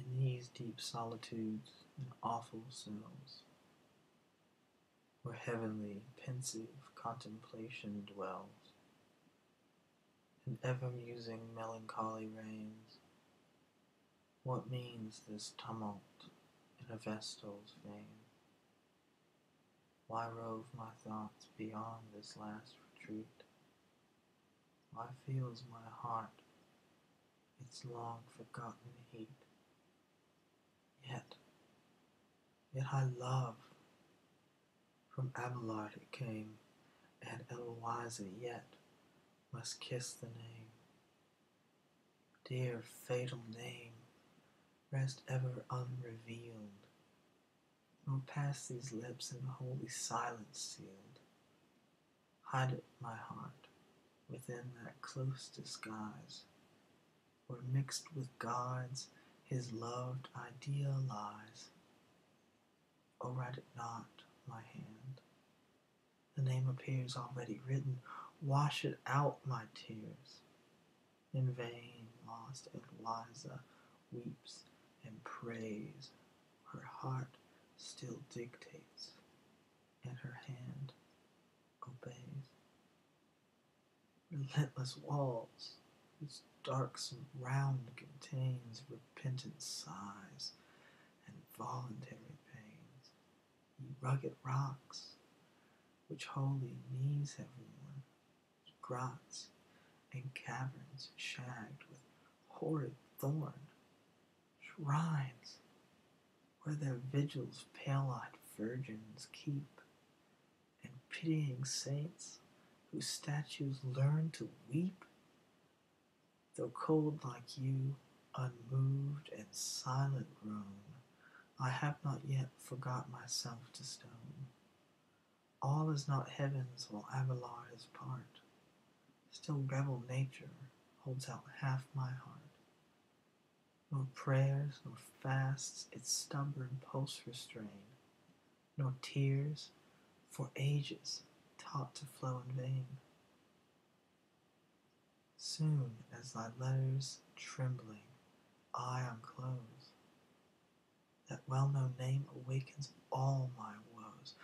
In these deep solitudes and awful cells, where heavenly, pensive contemplation dwells, and ever-musing melancholy reigns, what means this tumult in a vestal's vein? Why rove my thoughts beyond this last retreat? Why feels my heart its long-forgotten heat? Yet I love. From Abelard it came, and Eloisa yet must kiss the name. Dear fatal name, rest ever unrevealed, nor pass these lips in holy silence sealed. Hide it, my heart, within that close disguise, where mixed with God's his loved idea lies. O write it not, my hand, the name appears already written, wash it out, my tears. In vain lost Eloisa weeps and prays, her heart still dictates, and her hand obeys. Relentless walls, whose darksome round contains repentant sighs and voluntary pains, ye rugged rocks, which holy knees have worn, grots and caverns shagged with horrid thorn, shrines where their vigils pale-eyed virgins keep, and pitying saints whose statues learn to weep. Though cold like you, unmoved and silent grown, I have not yet forgot myself to stone. All is not heaven's while Abelard is part, still rebel nature holds out half my heart. Nor prayers nor fasts its stubborn pulse restrain, nor tears for ages taught to flow in vain. Soon as thy letters trembling I unclose, that well-known name awakens all my woes.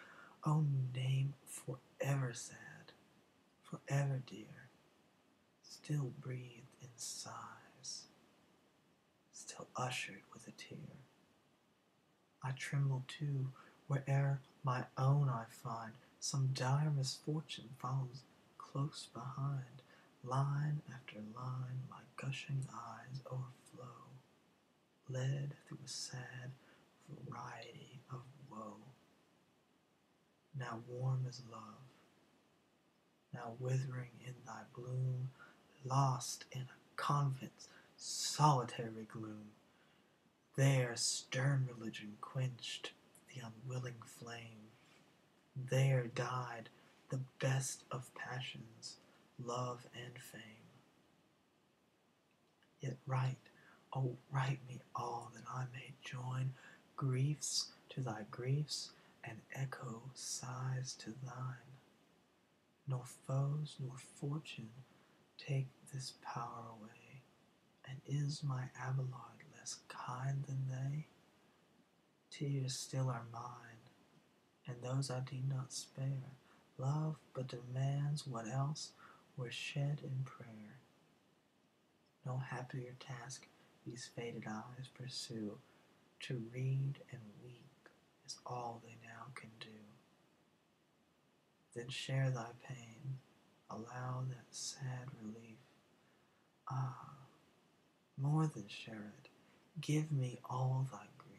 O name forever sad, forever dear, still breathed in sighs, still ushered with a tear. I tremble too, where'er my own I find, some dire misfortune follows close behind. Line after line my gushing eyes o'erflow, led through a sad variety of woe. Now warm as love, now withering in thy bloom, lost in a convent's solitary gloom. There stern religion quenched the unwilling flame, there died the best of passions, love and fame. Yet write, oh write me all, that I may join griefs to thy griefs, and echo sighs to thine. Nor foes nor fortune take this power away, and is my Abelard less kind than they? Tears still are mine, and those I do not spare. Love but demands what else were shed in prayer. No happier task these faded eyes pursue, to read and weep is all they now can do. Then share thy pain, allow that sad relief. Ah, more than share it, give me all thy grief.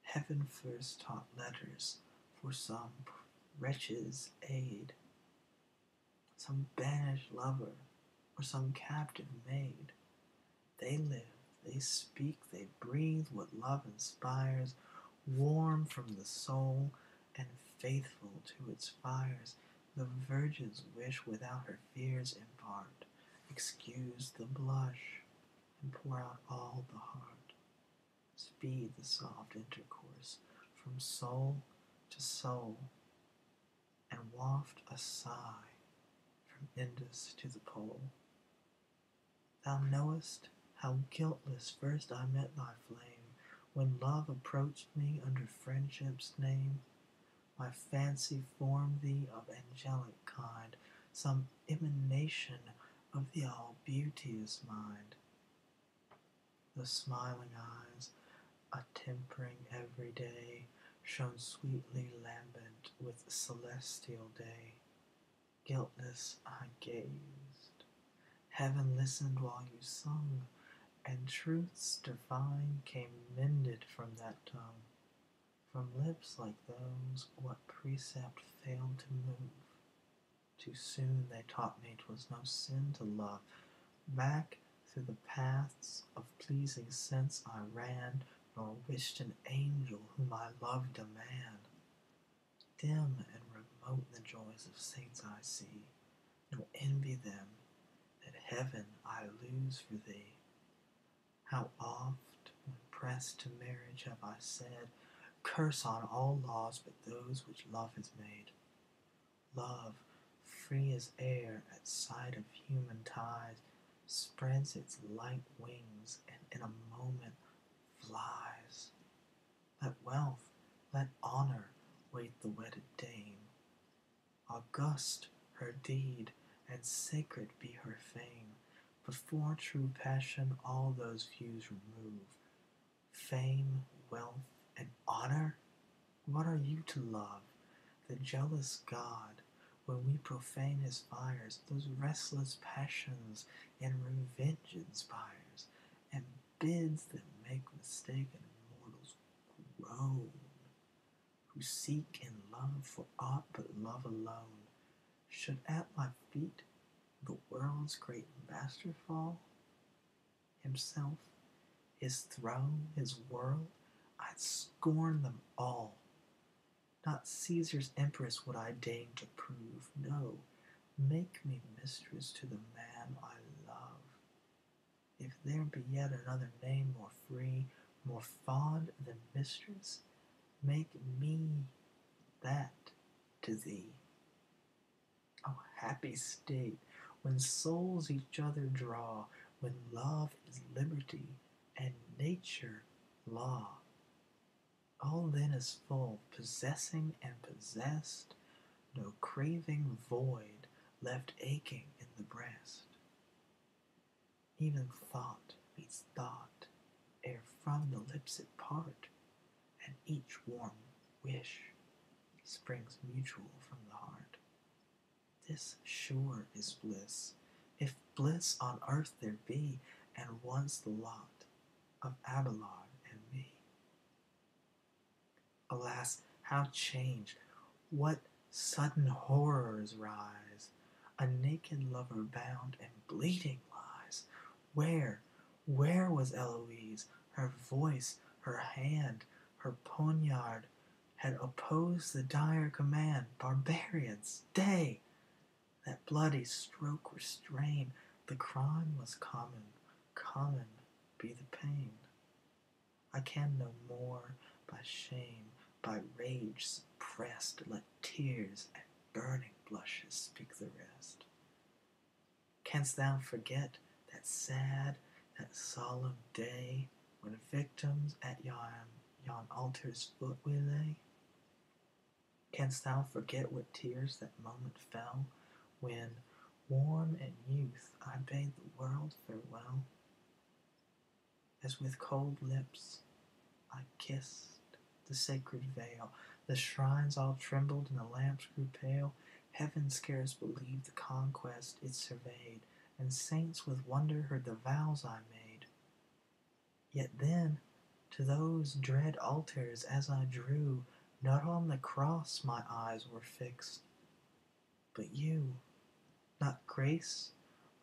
Heaven first taught letters for some wretch's aid, some banished lover, or some captive maid. They live, they speak, they breathe what love inspires, warm from the soul and faithful to its fires. The virgin's wish without her fears impart, excuse the blush, and pour out all the heart. Speed the soft intercourse from soul to soul, and waft a sigh from Indus to the pole. Thou knowest How guiltless first I met thy flame, when love approached me under friendship's name. My fancy formed thee of angelic kind, some emanation of the all-beauteous mind. The smiling eyes, attempering every day, shone sweetly lambent with celestial day. Guiltless I gazed. Heaven listened while you sung, and truths divine came mended from that tongue. From lips like those, what precept failed to move? Too soon they taught me 'twas no sin to love. Back through the paths of pleasing sense I ran, nor wished an angel whom I loved a man. Dim and remote the joys of saints I see, nor envy them that heaven I lose for thee. How oft, when pressed to marriage, have I said, curse on all laws but those which love has made. Love, free as air at sight of human ties, spreads its light wings and in a moment flies. Let wealth, let honor wait the wedded dame. August her deed, and sacred be her fame. But for true passion all those views remove. Fame, wealth, and honor? What are you to love? The jealous God, when we profane his fires, those restless passions in revenge inspires, and bids them make mistaken mortals groan, who seek in love for aught but love alone. Should at my feet the world's great master fall, himself, his throne, his world, I'd scorn them all. Not Caesar's empress would I deign to prove, no, make me mistress to the man I love. If there be yet another name more free, more fond than mistress, make me that to thee. O happy state, when souls each other draw, when love is liberty, and nature law. All then is full, possessing and possessed, no craving void left aching in the breast. Even thought meets thought, ere from the lips it part, and each warm wish springs mutual from the heart. This sure is bliss, if bliss on earth there be, and once the lot of Abelard and me. Alas, how changed! What sudden horrors rise! A naked lover bound and bleeding lies. Where was Eloise? Her voice, her hand, her poniard had opposed the dire command. Barbarians, stay! That bloody stroke restrain. The crime was common, common be the pain. I can no more by shame, by rage suppressed, let tears and burning blushes speak the rest. Canst thou forget that sad, that solemn day, when victims at yon altar's foot we lay? Canst thou forget what tears that moment fell, when, warm in youth, I bade the world farewell? As with cold lips I kissed the sacred veil, the shrines all trembled and the lamps grew pale. Heaven scarce believed the conquest it surveyed, and saints with wonder heard the vows I made. Yet then, to those dread altars as I drew, not on the cross my eyes were fixed, but you. Not grace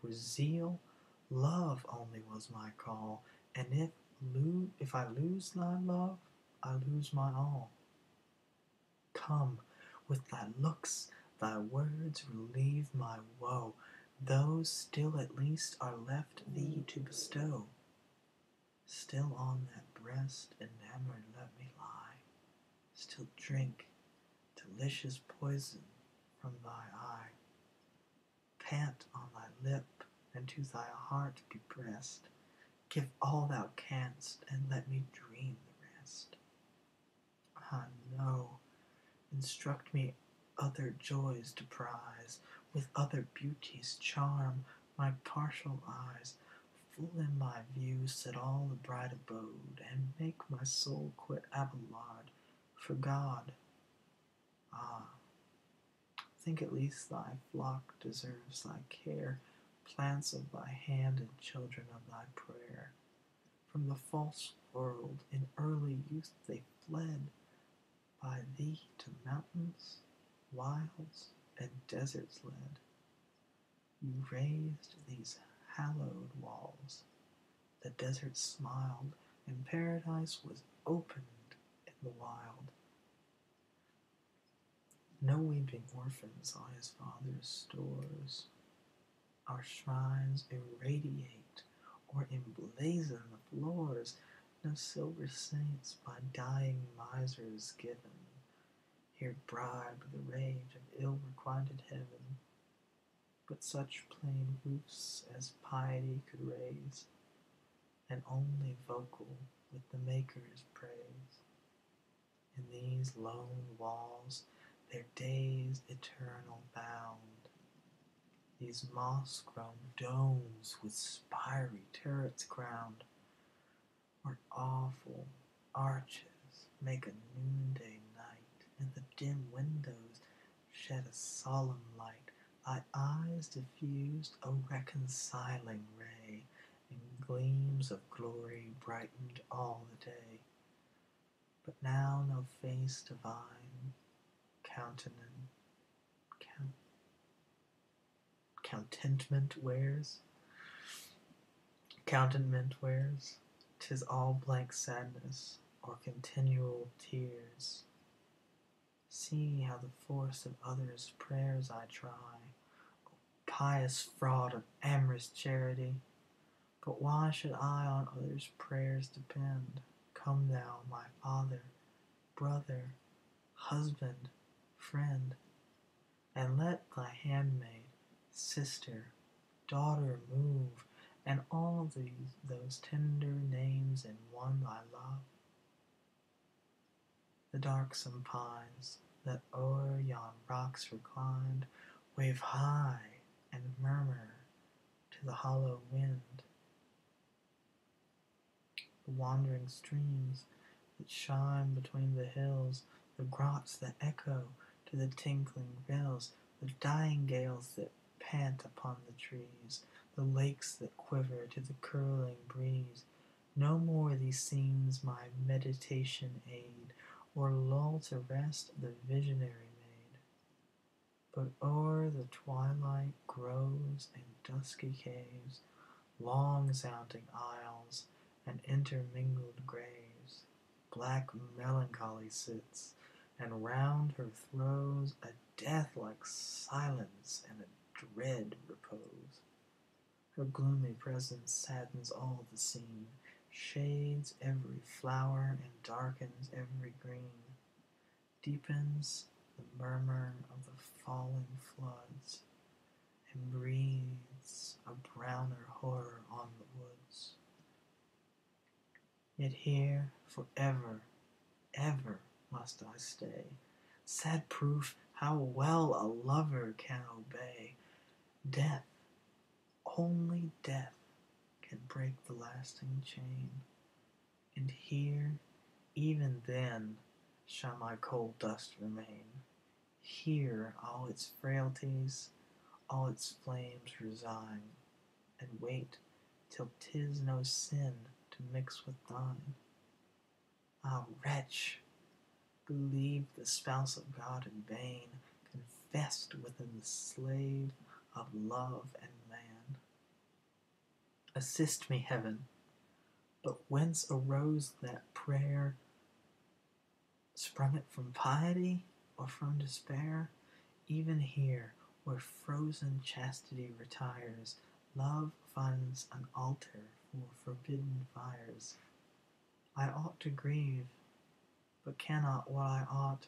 or zeal, love only was my call, and if I lose thy love, I lose my all. Come, with thy looks, thy words relieve my woe, those still at least are left thee to bestow. Still on that breast enamored let me lie, still drink delicious poison from thy eye. Pant on thy lip, and to thy heart be pressed, Give all thou canst, and let me dream the rest. Ah, no, instruct me other joys to prize, with other beauties charm my partial eyes. Full in my view set all the bright abode, and make my soul quit Abelard for God. Ah, think at least thy flock deserves thy care, plants of thy hand and children of thy prayer. From the false world in early youth they fled, by thee to mountains, wilds, and deserts led. You raised these hallowed walls. The desert smiled, and paradise was opened in the wild. No weeping orphan saw his father's stores. Our shrines irradiate or emblazon the floors. No silver saints by dying misers given here bribe the rage of ill-requited heaven, but such plain roofs as piety could raise, and only vocal with the Maker's praise. In these lone walls their days eternal bound, these moss-grown domes with spiry turrets crowned, where awful arches make a noonday night, and the dim windows shed a solemn light. Thy eyes diffused a reconciling ray, and gleams of glory brightened all the day. But now no face divine, contentment wears, 'tis all blank sadness, or continual tears. See how the force of others' prayers I try, O pious fraud of amorous charity! But why should I on others' prayers depend? Come thou, my father, brother, husband, friend, and let thy handmaid, sister, daughter move, and all those tender names in one I love. The darksome pines that o'er yon rocks reclined wave high and murmur to the hollow wind. The wandering streams that shine between the hills, the grots that echo to the tinkling rills, the dying gales that pant upon the trees, the lakes that quiver to the curling breeze. No more these scenes my meditation aid, or lull to rest the visionary maid. But o'er the twilight groves and dusky caves, long-sounding aisles, and intermingled graves, black melancholy sits, and round her throws a death-like silence and a dread repose. Her gloomy presence saddens all the scene, shades every flower and darkens every green, deepens the murmur of the falling floods, and breathes a browner horror on the woods. Yet here forever, ever must I stay, sad proof how well a lover can obey. Death, only death, can break the lasting chain, and here, even then, shall my cold dust remain. Here all its frailties, all its flames resign, and wait till 'tis no sin to mix with thine. Ah, wretch! Believed the spouse of God in vain, confessed within the slave of love and man. Assist me, heaven! But whence arose that prayer? Sprung it from piety, or from despair? Even here, where frozen chastity retires, love finds an altar for forbidden fires. I ought to grieve, but cannot what I ought.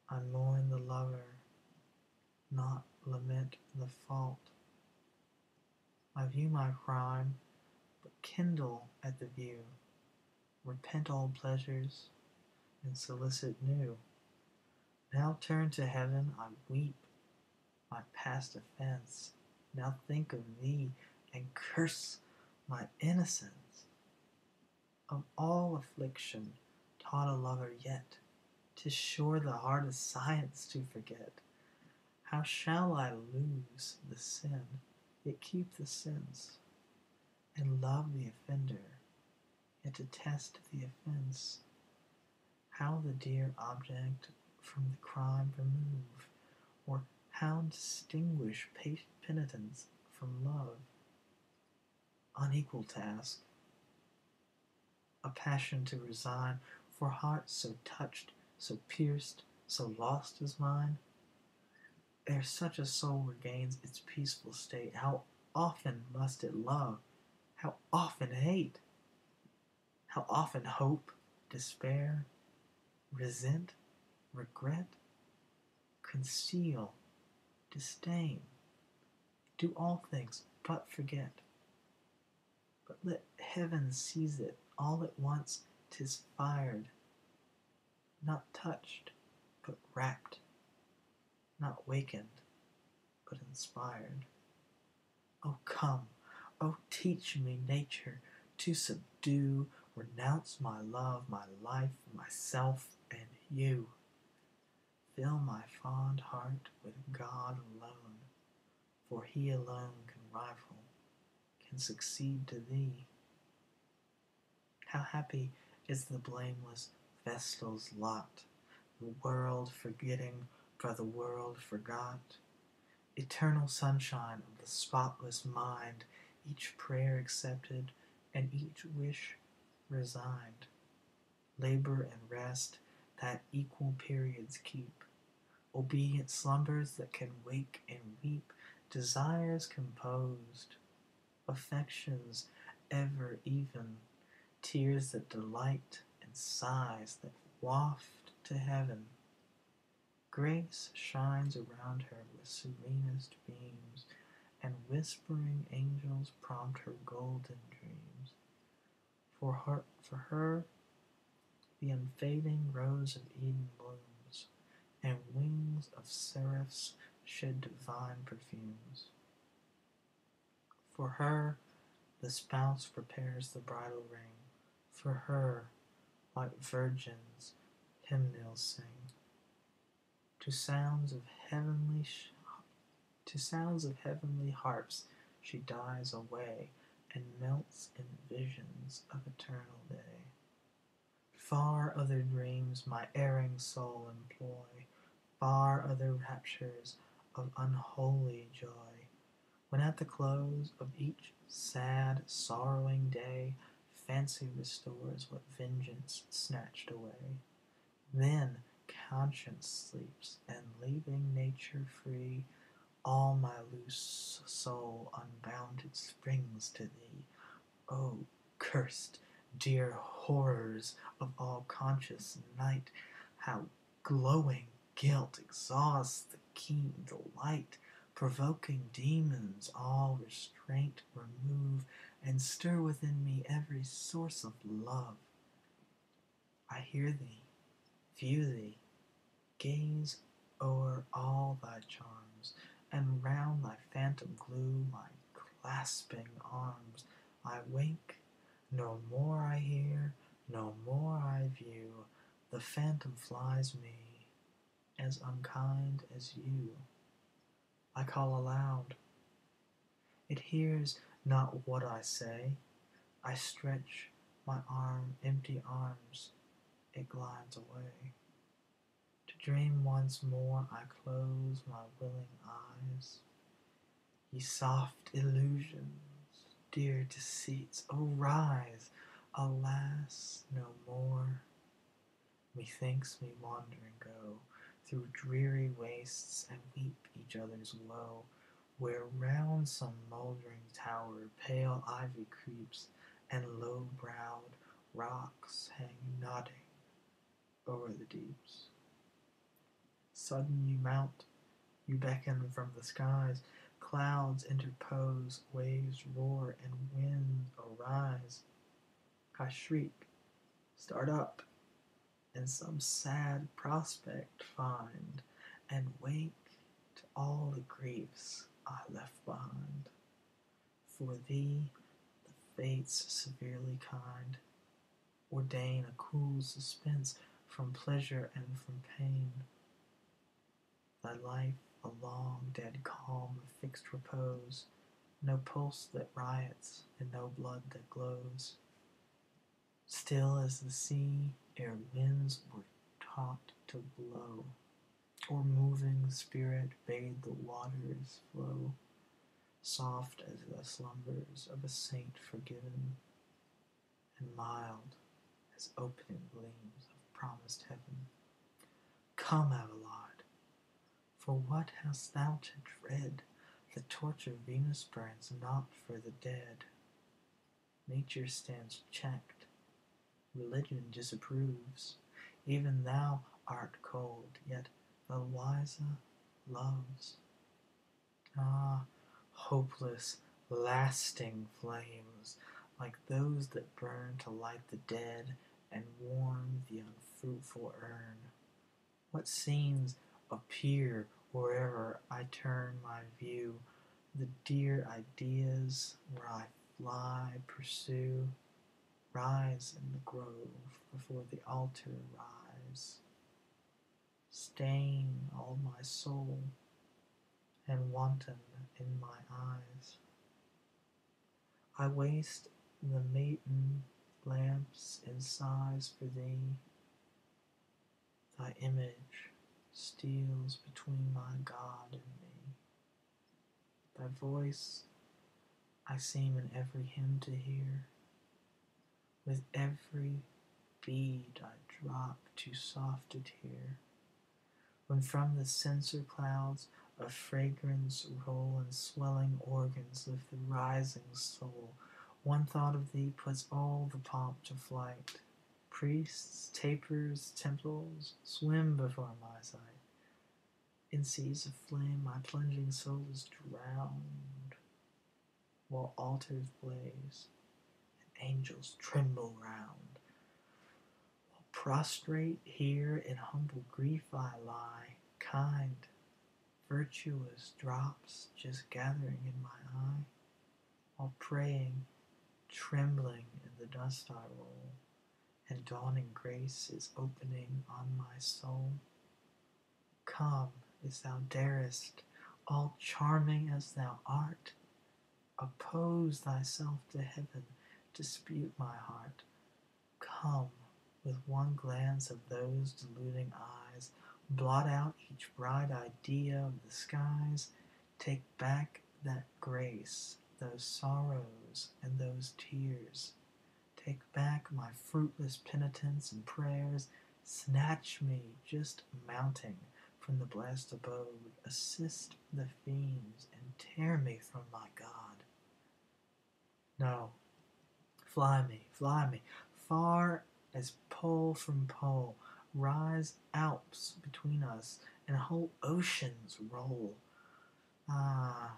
I mourn the lover, not lament the fault. I view my crime, but kindle at the view, repent old pleasures, and solicit new. Now turn to heaven, I weep my past offence. Now think of thee, and curse my innocence. Of all affliction taught a lover yet, 'tis sure the hardest science to forget. How shall I lose the sin, yet keep the sense, and love the offender, yet detest the offence? How the dear object from the crime remove, or how distinguish penitence from love? Unequal task, a passion to resign for hearts so touched, so pierced, so lost as mine. Ere such a soul regains its peaceful state, how often must it love, how often hate, how often hope, despair, resent, regret, conceal, disdain, do all things but forget. But let heaven seize it all at once, 'tis fired, not touched, but rapt, not wakened, but inspired. Oh come, oh teach me nature to subdue, renounce my love, my life, myself, and you. Fill my fond heart with God alone, for he alone can rival, can succeed to thee. How happy is the blameless vestal's lot, the world forgetting, for the world forgot. Eternal sunshine of the spotless mind, each prayer accepted, and each wish resigned. Labor and rest that equal periods keep, obedient slumbers that can wake and weep, desires composed, affections ever even, tears that delight, and sighs that waft to heaven. Grace shines around her with serenest beams, and whispering angels prompt her golden dreams. For her the unfading rose of Eden blooms, and wings of seraphs shed divine perfumes. For her the spouse prepares the bridal ring, for her white virgins hymnals sing. To sounds of heavenly harps she dies away, and melts in visions of eternal day. Far other dreams my erring soul employ, far other raptures of unholy joy, when at the close of each sad, sorrowing day, fancy restores what vengeance snatched away. Then conscience sleeps, and leaving nature free, all my loose soul unbounded springs to thee. O cursed, dear horrors of all conscious night, how glowing guilt exhausts the keen delight, provoking demons all restraint remove, and stir within me every source of love. I hear thee, view thee, gaze o'er all thy charms, and round thy phantom glue my clasping arms. I wake, no more I hear, no more I view, the phantom flies me, as unkind as you. I call aloud, it hears not what I say, I stretch my empty arms, it glides away. To dream once more I close my willing eyes. Ye soft illusions, dear deceits, oh rise! Alas, no more. Methinks me wandering go through dreary wastes, and weep each other's woe, where round some mouldering tower pale ivy creeps, and low-browed rocks hang nodding o'er the deeps. Sudden you mount, you beckon from the skies, clouds interpose, waves roar, and winds arise. I shriek, start up, and some sad prospect find, and wake to all the griefs I left behind. For thee, the fates severely kind ordain a cool suspense from pleasure and from pain. Thy life a long dead calm of fixed repose, no pulse that riots, and no blood that glows. Still as the sea ere winds were taught to blow, or moving spirit bade the waters flow, soft as the slumbers of a saint forgiven, and mild as opening gleams of promised heaven. Come, Abelard, for what hast thou to dread? The torch of Venus burns not for the dead. Nature stands checked, religion disapproves. Even thou art cold, yet Eloisa loves. Ah, hopeless, lasting flames, like those that burn to light the dead and warm the unfruitful urn. What scenes appear wherever I turn my view, the dear ideas where I fly pursue, rise in the grove before the altar rise, stain all my soul, and wanton in my eyes. I waste the maiden lamps in sighs for thee. Thy image steals between my God and me. Thy voice I seem in every hymn to hear. With every bead I drop too soft a tear. When from the censer clouds of fragrance roll, and swelling organs lift the rising soul, one thought of thee puts all the pomp to flight. Priests, tapers, temples swim before my sight. In seas of flame my plunging soul is drowned, while altars blaze and angels tremble round. While prostrate here in humble grief I lie, kind, virtuous drops just gathering in my eye. While praying, trembling in the dust I roll, and dawning grace is opening on my soul. Come, as thou darest, all charming as thou art, oppose thyself to heaven, dispute my heart. Come, with one glance of those deluding eyes, blot out each bright idea of the skies. Take back that grace, those sorrows, and those tears. Take back my fruitless penitence and prayers. Snatch me just mounting from the blessed abode. Assist the fiends and tear me from my God. No, fly me, far as pole from pole. Rise Alps between us, and whole oceans roll. Ah,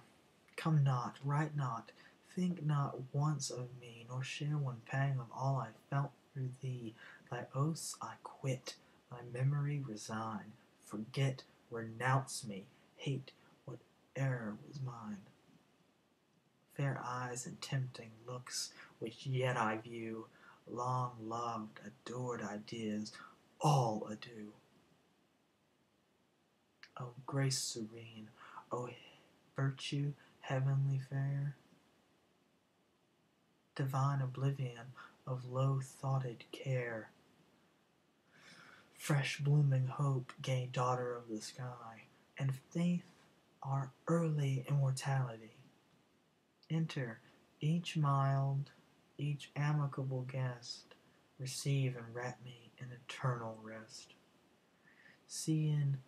come not, write not, think not once of me, nor share one pang of all I felt for thee. Thy oaths I quit, thy memory resign. Forget, renounce me, hate whate'er was mine. Fair eyes and tempting looks, which yet I view, long loved, adored ideas, all adieu. O grace serene, O virtue heavenly fair, divine oblivion of low-thoughted care, fresh blooming hope, gay daughter of the sky, and faith our early immortality. Enter, each mild, each amicable guest, receive and wrap me in eternal rest. See in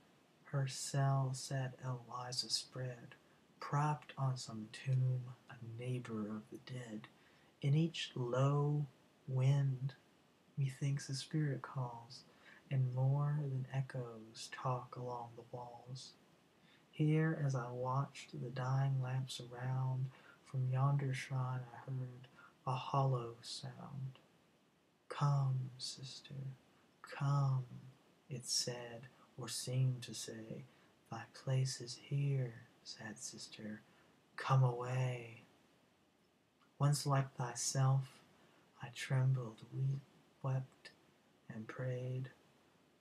her cell sat Eloisa spread, propped on some tomb, a neighbor of the dead. In each low wind, methinks a spirit calls, and more than echoes talk along the walls. Here, as I watched the dying lamps around, from yonder shrine I heard a hollow sound. Come, sister, come, it said, or seemed to say, thy place is here, sad sister, come away. Once like thyself, I trembled, wept, and prayed,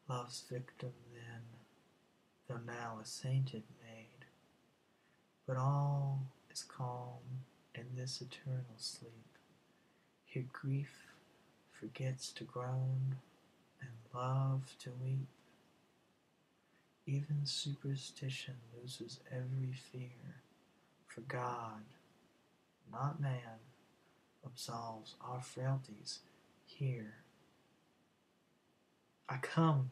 love's victim then, though now a sainted maid. But all is calm in this eternal sleep. Here grief forgets to groan, and love to weep. Even superstition loses every fear, for God, not man, absolves our frailties here. I come,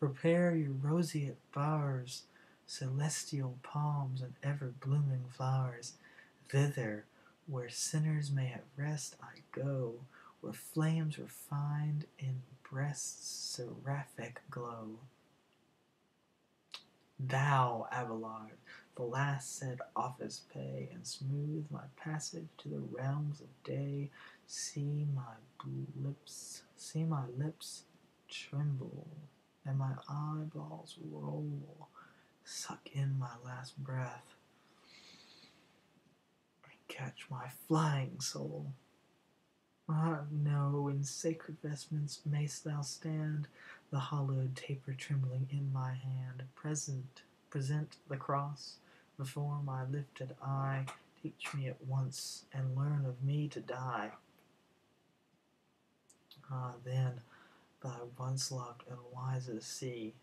prepare your roseate bowers, celestial palms and ever-blooming flowers. Thither, where sinners may at rest, I go, where flames refined in breasts seraphic glow. Thou, Abelard, the last said office pay, and smooth my passage to the realms of day. See my lips tremble, and my eyeballs roll. Suck in my last breath, and catch my flying soul. Ah, no, in sacred vestments mayst thou stand, the hollowed taper trembling in my hand. Present the cross before my lifted eye. Teach me at once, and learn of me to die. Ah, then, thy once loved Eloisa see.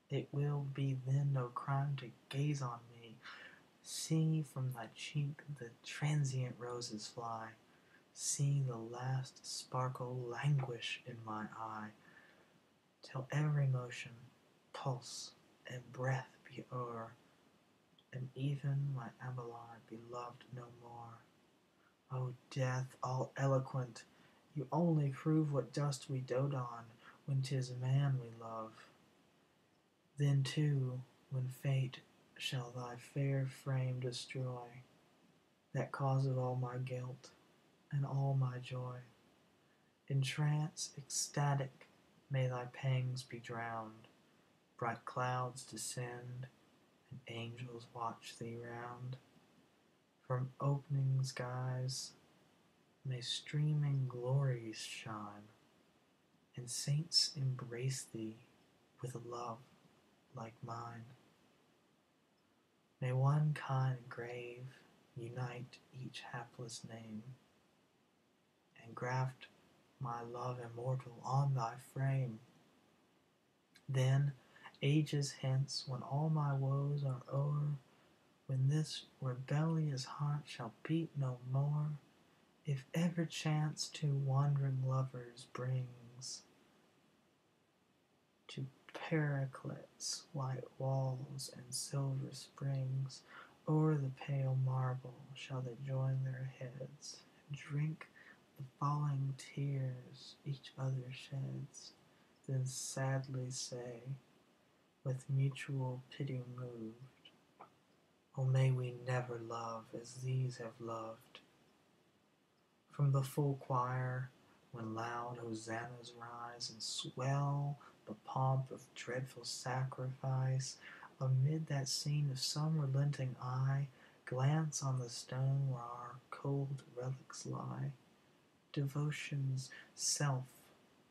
It will be then no crime to gaze on me. See from thy cheek the transient roses fly. See the last sparkle languish in my eye, till every motion, pulse, and breath be o'er, and even my Abelard be loved no more. O death, all eloquent, you only prove what dust we dote on, when 'tis man we love. Then too, when fate shall thy fair frame destroy, that cause of all my guilt, and all my joy, in trance ecstatic may thy pangs be drowned, bright clouds descend, and angels watch thee round. From opening skies may streaming glories shine, and saints embrace thee with a love like mine. May one kind grave unite each hapless name, and graft my love immortal on thy frame. Then, ages hence, when all my woes are o'er, when this rebellious heart shall beat no more, if ever chance to wandering lovers brings to Paraclete's white walls and silver springs, o'er the pale marble shall they join their heads, and drink the falling tears each other sheds, then sadly say, with mutual pity moved, oh, may we never love as these have loved. From the full choir, when loud hosannas rise and swell the pomp of dreadful sacrifice, amid that scene of some relenting eye, glance on the stone where our cold relics lie. Devotion's self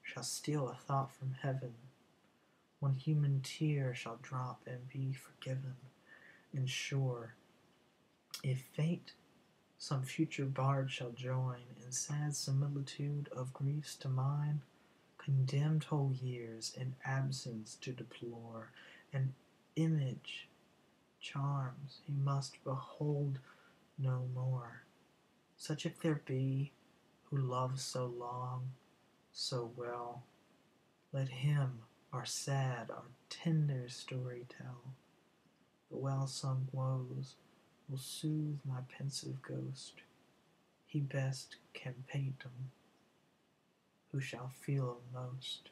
shall steal a thought from heaven, one human tear shall drop and be forgiven. And sure, if fate some future bard shall join in sad similitude of griefs to mine, condemned whole years in absence to deplore, an image charms he must behold no more. Such if there be, who loves so long, so well, let him our sad, our tender story tell. The well-sung woes will soothe my pensive ghost. He best can paint 'em, who shall feel 'em most.